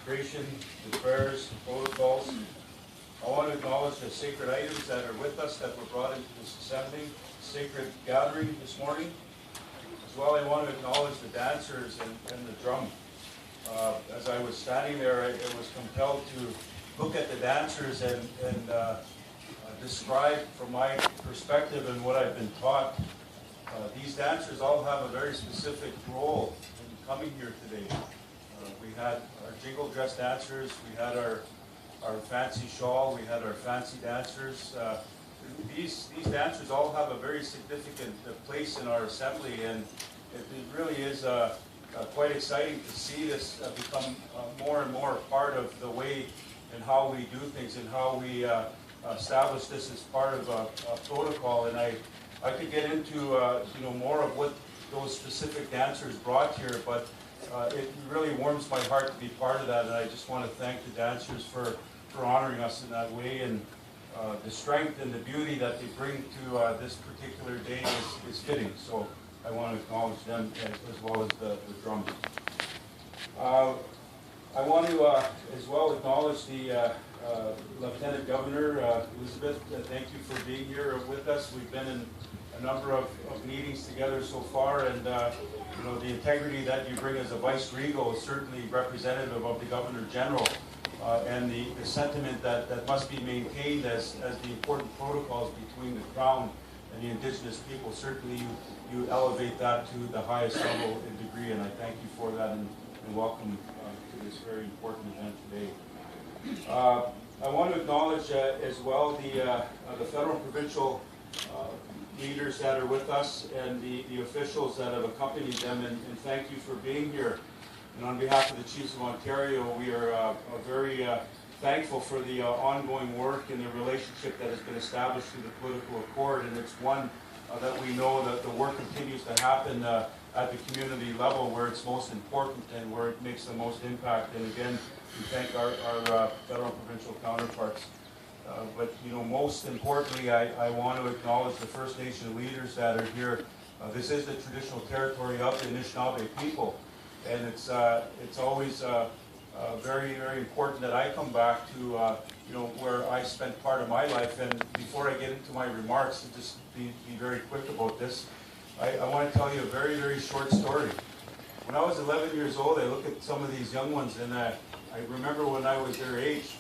consecration, the prayers, the protocols. I want to acknowledge the sacred items that are with us that were brought into this assembly, sacred gathering this morning. As well, I want to acknowledge the dancers and the drum. As I was standing there, I was compelled to look at the dancers and describe from my perspective and what I've been taught. These dancers all have a very specific role in coming here today. We had our jingle dress dancers, we had our fancy shawl, we had our fancy dancers. These dancers all have a very significant place in our assembly, and it really is quite exciting to see this become more and more part of the way and how we do things and how we establish this as part of a protocol. And I could get into more of what those specific dancers brought here, but it really warms my heart to be part of that, and I just want to thank the dancers for honoring us in that way, and the strength and the beauty that they bring to this particular day is fitting. So I want to acknowledge them as well as the drums. I want to as well acknowledge the Lieutenant Governor, Elizabeth. Thank you for being here with us. We've been in a number of meetings together so far, and the integrity that you bring as a Vice Regal is certainly representative of the Governor General, and the sentiment that must be maintained as the important protocols between the Crown and the Indigenous people. Certainly you elevate that to the highest level and degree, and I thank you for that, and welcome to this very important event today. I want to acknowledge as well the federal and provincial leaders that are with us and the officials that have accompanied them, and thank you for being here. And on behalf of the Chiefs of Ontario, we are very thankful for the ongoing work and the relationship that has been established through the political accord, and it's one that we know that the work continues to happen at the community level where it's most important and where it makes the most impact. And again, we thank our federal and provincial counterparts. But most importantly, I want to acknowledge the First Nation leaders that are here. This is the traditional territory of the Anishinaabe people, and it's always very, very important that I come back to where I spent part of my life. And before I get into my remarks, to just be very quick about this, I want to tell you a very, very short story. When I was 11 years old, I look at some of these young ones, and I remember when I was their age,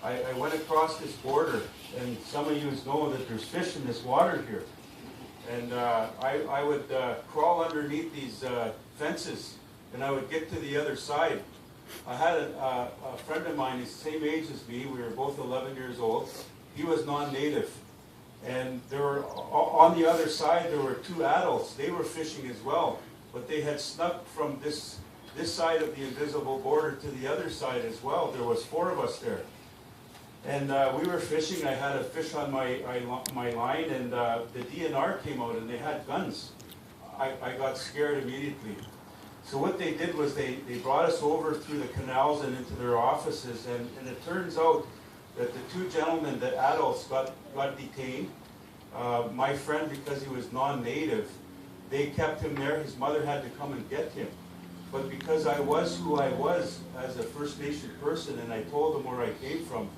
I went across this border, and some of you know that there's fish in this water here. And I would crawl underneath these fences, and I would get to the other side. I had a friend of mine, he's the same age as me, we were both 11 years old. He was non-native. And there were, on the other side, there were two adults. They were fishing as well, but they had snuck from this side of the invisible border to the other side as well. There was 4 of us there. And we were fishing. I had a fish on my line, and the DNR came out, and they had guns. I got scared immediately. So what they did was they brought us over through the canals and into their offices, and it turns out that the 2 gentlemen, the adults, got detained. My friend, because he was non-native, they kept him there. His mother had to come and get him. But because I was who I was as a First Nation person, and I told them where I came from,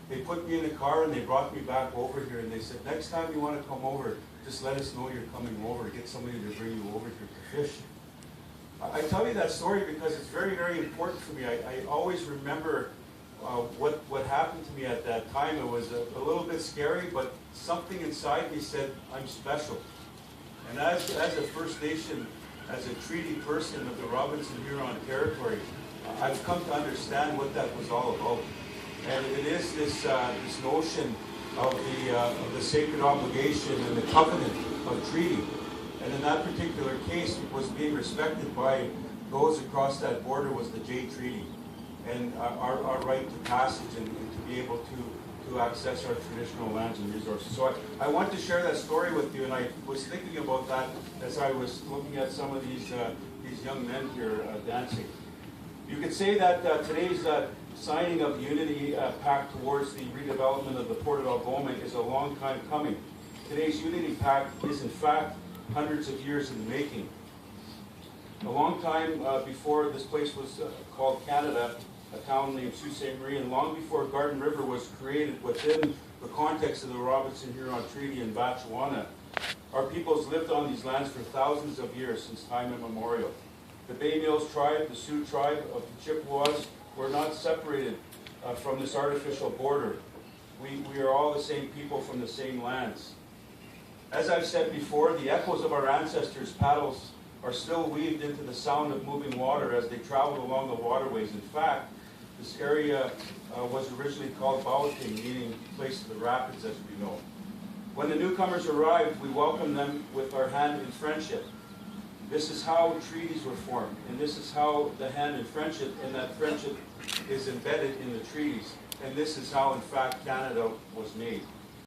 they put me in a car and they brought me back over here, and they said, next time you want to come over, just let us know you're coming over. Get somebody to bring you over here to fish. I tell you that story because it's very, very important for me. I always remember what happened to me at that time. It was a little bit scary, but something inside me said, I'm special. And as a First Nation, as a treaty person of the Robinson-Huron territory, I've come to understand what that was all about. And it is this notion of the sacred obligation and the covenant of treaty. And in that particular case, it was being respected by those across that border was the Jay Treaty, and our right to passage and to be able to access our traditional lands and resources. So I want to share that story with you, and I was thinking about that as I was looking at some of these young men here dancing. You could say that today's signing of the Unity Pact towards the redevelopment of the Port of Algoma is a long time coming. Today's Unity Pact is in fact hundreds of years in the making. A long time before this place was called Canada, a town named Sault Ste. Marie, and long before Garden River was created within the context of the Robinson-Huron Treaty in Batchewana, our peoples lived on these lands for thousands of years, since time immemorial. The Bay Mills tribe, the Sioux tribe of the Chippewas, were not separated from this artificial border. We are all the same people from the same lands. As I've said before, the echoes of our ancestors' paddles are still weaved into the sound of moving water as they travel along the waterways. In fact, this area was originally called Bawaating, meaning place of the rapids, as we know. When the newcomers arrived, we welcomed them with our hand in friendship. This is how treaties were formed, and this is how the hand in friendship, and that friendship is embedded in the treaties. And this is how, in fact, Canada was made.